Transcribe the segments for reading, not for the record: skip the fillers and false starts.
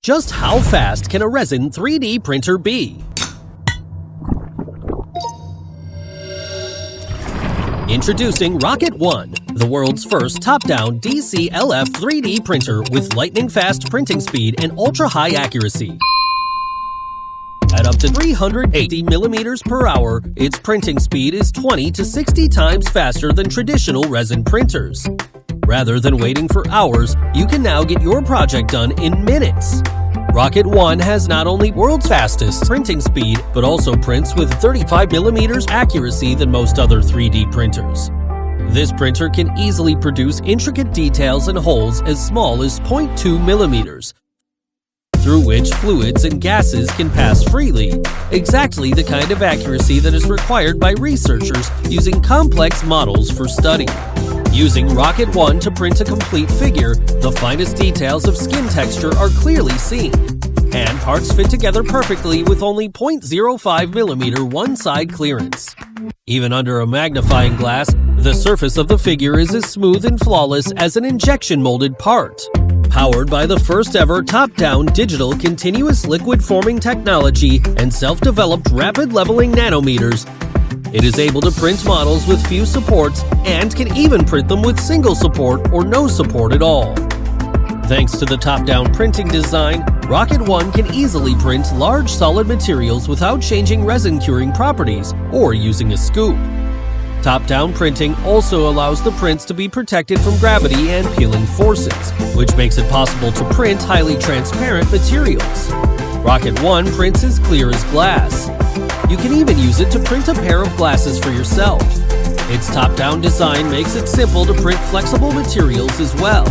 Just how fast can a resin 3D printer be? Introducing Rocket One, the world's first top-down DCLF 3D printer with lightning-fast printing speed and ultra-high accuracy. At up to 380 millimeters per hour, its printing speed is 20 to 60 times faster than traditional resin printers. Rather than waiting for hours, you can now get your project done in minutes. Rocket One has not only world's fastest printing speed, but also prints with 35 millimeters accuracy than most other 3D printers. This printer can easily produce intricate details and holes as small as 0.2 millimeters, through which fluids and gases can pass freely, exactly the kind of accuracy that is required by researchers using complex models for study. Using Rocket One to print a complete figure, the finest details of skin texture are clearly seen, and parts fit together perfectly with only 0.05 millimeter one-side clearance. Even under a magnifying glass, the surface of the figure is as smooth and flawless as an injection-molded part. Powered by the first-ever top-down digital continuous liquid-forming technology and self-developed rapid leveling nanometers, it is able to print models with few supports and can even print them with single support or no support at all. Thanks to the top-down printing design, Rocket One can easily print large solid materials without changing resin curing properties or using a scoop. Top-down printing also allows the prints to be protected from gravity and peeling forces, which makes it possible to print highly transparent materials. Rocket One prints as clear as glass. You can even use it to print a pair of glasses for yourself. Its top-down design makes it simple to print flexible materials as well.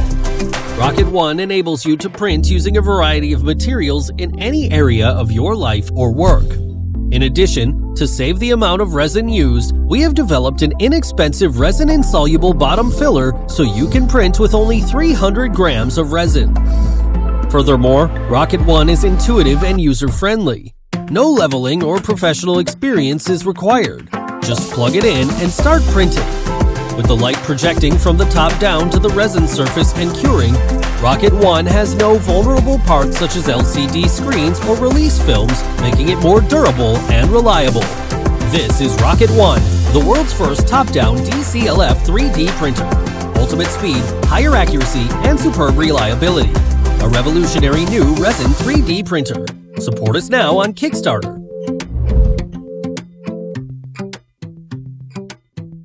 Rocket One enables you to print using a variety of materials in any area of your life or work. In addition, to save the amount of resin used, we have developed an inexpensive resin-insoluble bottom filler so you can print with only 300 grams of resin. Furthermore, Rocket One is intuitive and user-friendly. No leveling or professional experience is required. Just plug it in and start printing. With the light projecting from the top down to the resin surface and curing, Rocket One has no vulnerable parts such as LCD screens or release films, making it more durable and reliable. This is Rocket One, the world's first top-down DCLF 3D printer. Ultimate speed, higher accuracy, and superb reliability. A revolutionary new resin 3D printer. Support us now on Kickstarter.